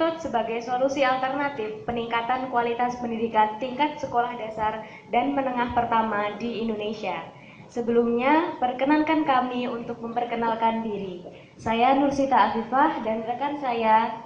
Method sebagai solusi alternatif peningkatan kualitas pendidikan tingkat sekolah dasar dan menengah pertama di Indonesia. Sebelumnya, perkenankan kami untuk memperkenalkan diri. Saya Nursita Afifah dan rekan saya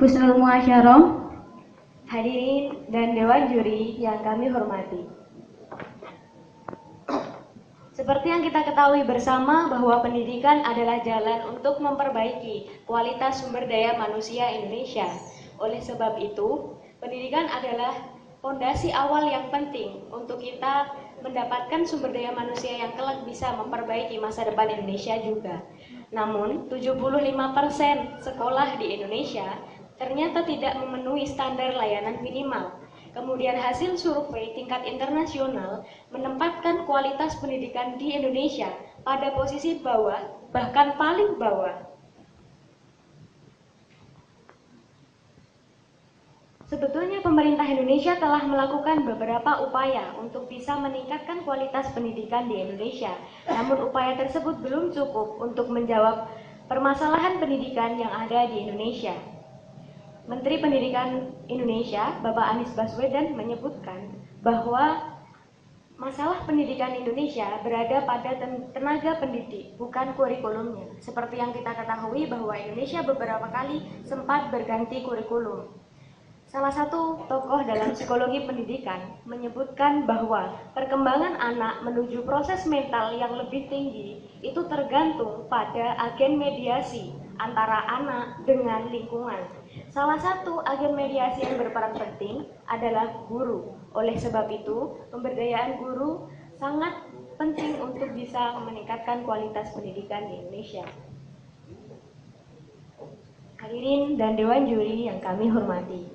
Husnul Muasyaroh, hadirin dan dewan juri yang kami hormati. Seperti yang kita ketahui bersama bahwa pendidikan adalah jalan untuk memperbaiki kualitas sumber daya manusia Indonesia. Oleh sebab itu, pendidikan adalah fondasi awal yang penting untuk kita mendapatkan sumber daya manusia yang kelak bisa memperbaiki masa depan Indonesia juga. Namun, 75% sekolah di Indonesia ternyata tidak memenuhi standar layanan minimal. Kemudian hasil survei tingkat internasional menempatkan kualitas pendidikan di Indonesia pada posisi bawah, bahkan paling bawah. Sebetulnya pemerintah Indonesia telah melakukan beberapa upaya untuk bisa meningkatkan kualitas pendidikan di Indonesia. Namun upaya tersebut belum cukup untuk menjawab permasalahan pendidikan yang ada di Indonesia. Menteri Pendidikan Indonesia, Bapak Anies Baswedan, menyebutkan bahwa masalah pendidikan Indonesia berada pada tenaga pendidik, bukan kurikulumnya. Seperti yang kita ketahui bahwa Indonesia beberapa kali sempat berganti kurikulum. Salah satu tokoh dalam psikologi pendidikan menyebutkan bahwa perkembangan anak menuju proses mental yang lebih tinggi itu tergantung pada agen mediasi antara anak dengan lingkungan. Salah satu agen mediasi yang berperan penting adalah guru. Oleh sebab itu, pemberdayaan guru sangat penting untuk bisa meningkatkan kualitas pendidikan di Indonesia. Hadirin dan dewan juri yang kami hormati,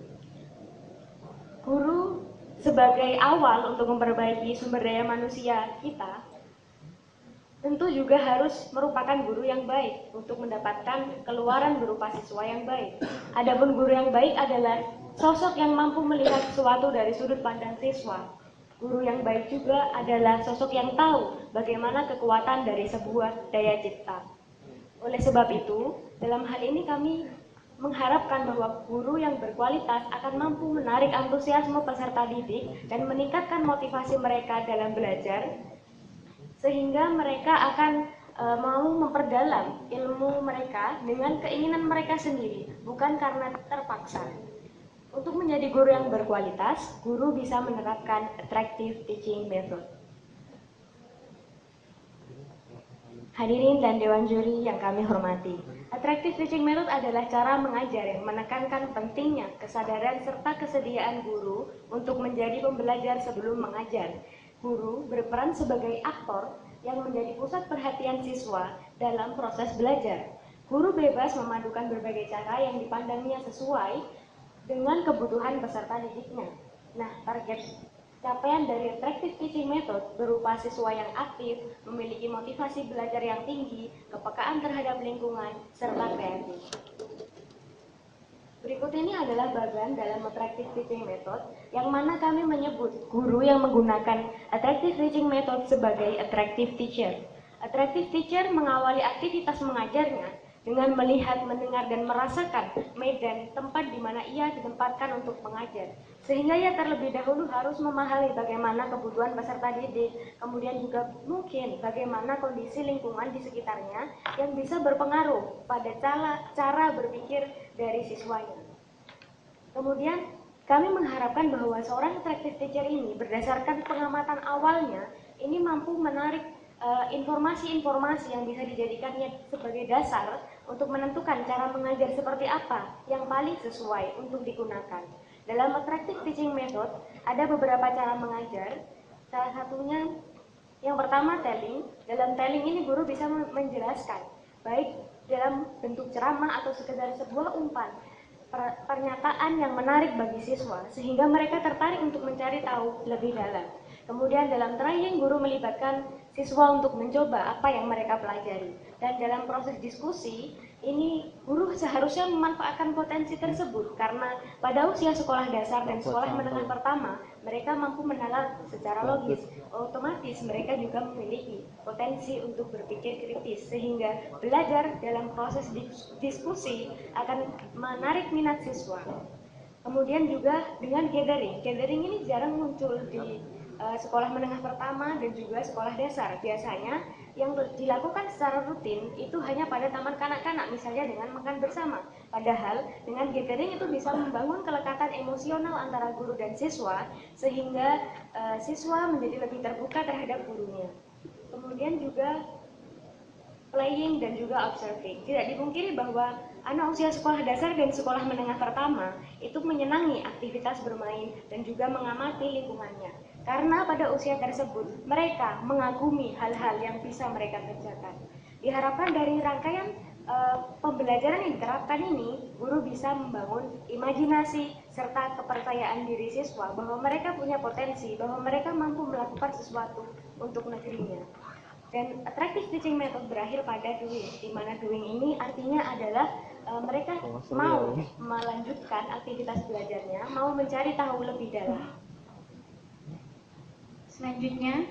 guru sebagai awal untuk memperbaiki sumber daya manusia kita tentu juga harus merupakan guru yang baik untuk mendapatkan keluaran berupa siswa yang baik. Adapun guru yang baik adalah sosok yang mampu melihat sesuatu dari sudut pandang siswa. Guru yang baik juga adalah sosok yang tahu bagaimana kekuatan dari sebuah daya cipta. Oleh sebab itu, dalam hal ini kami mengharapkan bahwa guru yang berkualitas akan mampu menarik antusiasme peserta didik dan meningkatkan motivasi mereka dalam belajar, sehingga mereka akan mau memperdalam ilmu mereka dengan keinginan mereka sendiri, bukan karena terpaksa. Untuk menjadi guru yang berkualitas, guru bisa menerapkan attractive teaching method. Hadirin dan dewan juri yang kami hormati, attractive teaching method adalah cara mengajar yang menekankan pentingnya kesadaran serta kesediaan guru untuk menjadi pembelajar sebelum mengajar. Guru berperan sebagai aktor yang menjadi pusat perhatian siswa dalam proses belajar. Guru bebas memadukan berbagai cara yang dipandangnya sesuai dengan kebutuhan peserta didiknya. Nah, target capaian dari attractive teaching method berupa siswa yang aktif, memiliki motivasi belajar yang tinggi, kepekaan terhadap lingkungan, serta kreatif. Berikut ini adalah bagian dalam attractive teaching method yang mana kami menyebut guru yang menggunakan attractive teaching method sebagai attractive teacher. Attractive teacher mengawali aktivitas mengajarnya dengan melihat, mendengar, dan merasakan medan tempat di mana ia ditempatkan untuk mengajar. Sehingga ia terlebih dahulu harus memahami bagaimana kebutuhan peserta didik, kemudian juga mungkin bagaimana kondisi lingkungan di sekitarnya yang bisa berpengaruh pada cara berpikir dari siswanya. Kemudian kami mengharapkan bahwa seorang attractive teacher ini berdasarkan pengamatan awalnya ini mampu menarik informasi-informasi yang bisa dijadikannya sebagai dasar untuk menentukan cara mengajar seperti apa yang paling sesuai untuk digunakan. Dalam attractive teaching method ada beberapa cara mengajar. Salah satunya yang pertama telling. Dalam telling ini guru bisa menjelaskan baik dalam bentuk ceramah atau sekedar sebuah umpan pernyataan yang menarik bagi siswa sehingga mereka tertarik untuk mencari tahu lebih dalam. Kemudian dalam trying guru melibatkan siswa untuk mencoba apa yang mereka pelajari. Dan dalam proses diskusi ini guru seharusnya memanfaatkan potensi tersebut karena pada usia sekolah dasar dan sekolah menengah pertama mereka mampu menalar secara logis otomatis mereka juga memiliki potensi untuk berpikir kritis, sehingga belajar dalam proses diskusi akan menarik minat siswa. Kemudian juga dengan gathering ini jarang muncul di sekolah menengah pertama dan juga sekolah dasar. Biasanya yang dilakukan secara rutin itu hanya pada taman kanak-kanak, misalnya dengan makan bersama. Padahal dengan gathering itu bisa membangun kelekatan emosional antara guru dan siswa, sehingga siswa menjadi lebih terbuka terhadap gurunya. Kemudian juga playing dan juga observing. Tidak dipungkiri bahwa anak usia sekolah dasar dan sekolah menengah pertama itu menyenangi aktivitas bermain dan juga mengamati lingkungannya. Karena pada usia tersebut mereka mengagumi hal-hal yang bisa mereka kerjakan. Diharapkan dari rangkaian pembelajaran yang diterapkan ini, guru bisa membangun imajinasi serta kepercayaan diri siswa bahwa mereka punya potensi, bahwa mereka mampu melakukan sesuatu untuk negerinya. Dan attractive teaching method berakhir pada doing, di mana doing ini artinya adalah mereka mau melanjutkan aktivitas belajarnya, mau mencari tahu lebih dalam. Selanjutnya,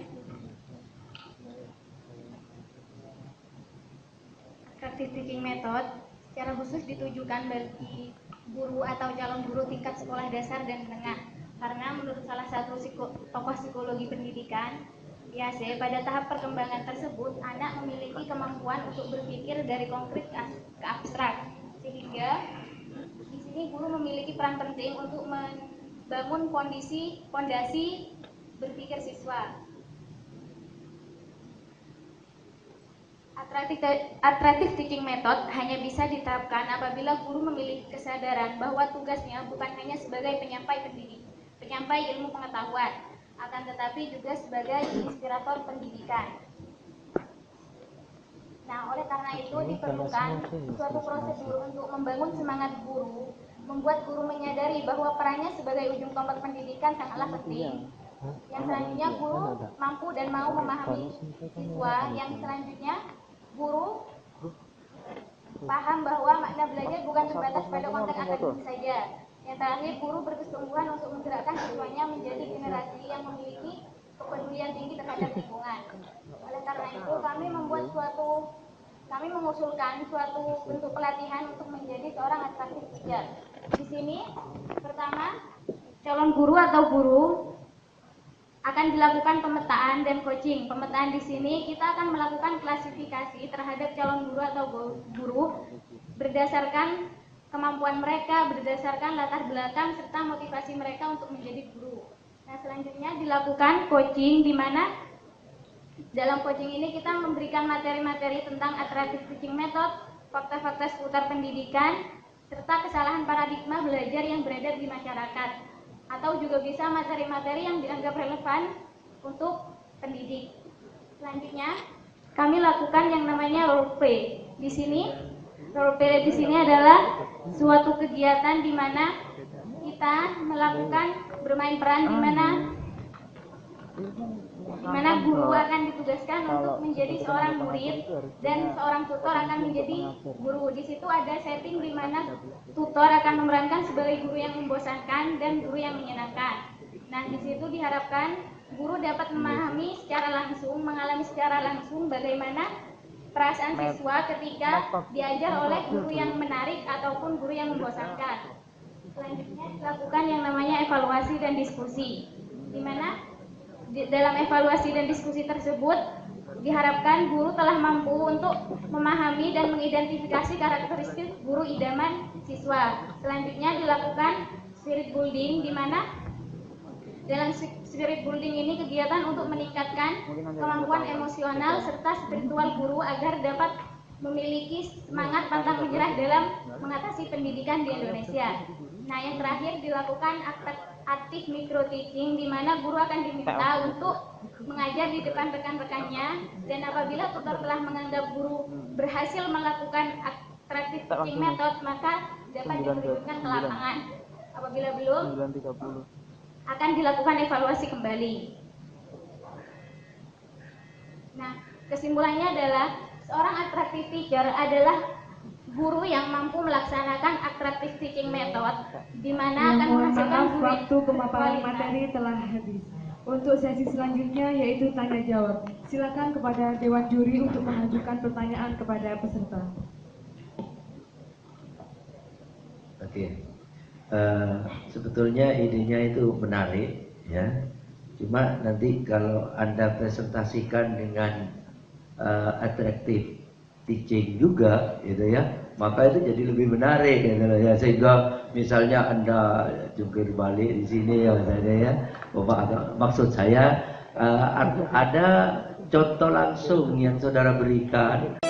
attractive teaching method secara khusus ditujukan bagi guru atau calon guru tingkat sekolah dasar dan menengah. Karena menurut salah satu tokoh psikologi pendidikan, IAC, pada tahap perkembangan tersebut, anak memiliki kemampuan untuk berpikir dari konkret ke abstrak, sehingga di sini guru memiliki peran penting untuk membangun fondasi berpikir siswa. Attractive teaching method hanya bisa diterapkan apabila guru memiliki kesadaran bahwa tugasnya bukan hanya sebagai penyampai ilmu pengetahuan, akan tetapi juga sebagai inspirator pendidikan. Nah, oleh karena itu diperlukan suatu prosedur untuk membangun semangat guru, membuat guru menyadari bahwa perannya sebagai ujung tombak pendidikan sangatlah penting. Yang selanjutnya guru mampu dan mau memahami siswa. Yang selanjutnya guru paham bahwa makna belajar bukan terbatas pada konten akademik saja. Yang terakhir, guru berkesungguhan untuk menggerakkan siswanya menjadi generasi yang memiliki kepedulian tinggi terhadap lingkungan. Oleh karena itu, kami mengusulkan suatu bentuk pelatihan untuk menjadi seorang attractive teacher. Di sini, pertama, calon guru atau guru akan dilakukan pemetaan dan coaching. Pemetaan di sini kita akan melakukan klasifikasi terhadap calon guru atau guru berdasarkan kemampuan mereka, berdasarkan latar belakang serta motivasi mereka untuk menjadi guru. Nah, selanjutnya dilakukan coaching, di mana dalam coaching ini kita memberikan materi-materi tentang attractive teaching method, fakta-fakta seputar pendidikan, serta kesalahan paradigma belajar yang beredar di masyarakat. Atau juga bisa materi-materi yang dianggap relevan untuk pendidik. Selanjutnya, kami lakukan yang namanya role play. Di sini, role play di sini adalah suatu kegiatan di mana kita melakukan bermain peran, di mana guru akan ditugaskan untuk menjadi seorang murid dan seorang tutor akan menjadi guru. Di situ ada setting di mana tutor akan memerankan sebagai guru yang membosankan dan guru yang menyenangkan. Nah, di situ diharapkan guru dapat mengalami secara langsung bagaimana perasaan siswa ketika diajar oleh guru yang menarik ataupun guru yang membosankan. Selanjutnya dilakukan yang namanya evaluasi dan diskusi, di mana dalam evaluasi dan diskusi tersebut diharapkan guru telah mampu untuk memahami dan mengidentifikasi karakteristik guru idaman siswa. Selanjutnya dilakukan spirit building, di mana dalam spirit building ini kegiatan untuk meningkatkan kemampuan emosional serta spiritual guru agar dapat memiliki semangat pantang menyerah dalam mengatasi pendidikan di Indonesia. Nah, yang terakhir dilakukan aktif micro teaching, di mana guru akan diminta untuk mengajar di depan rekan-rekannya, dan apabila tutor telah menganggap guru berhasil melakukan attractive teaching method, maka dapat diterjunkan ke lapangan. Apabila belum, akan dilakukan evaluasi kembali. Nah, kesimpulannya adalah seorang attractive teacher adalah guru yang mampu melaksanakan attractive teaching method, di mana akan menghasilkan guru waktu pemaparan materi telah habis. Untuk sesi selanjutnya yaitu tanya jawab. Silakan kepada Dewan Juri untuk mengajukan pertanyaan kepada peserta. Oke. Sebetulnya idenya itu menarik, ya. Cuma nanti kalau Anda presentasikan dengan attractive teaching juga, gitu ya, maka itu jadi lebih menarik, gitu ya. Sehingga misalnya Anda jungkir balik di sini, ya, misalnya, ya. Maksud saya ada contoh langsung yang saudara berikan.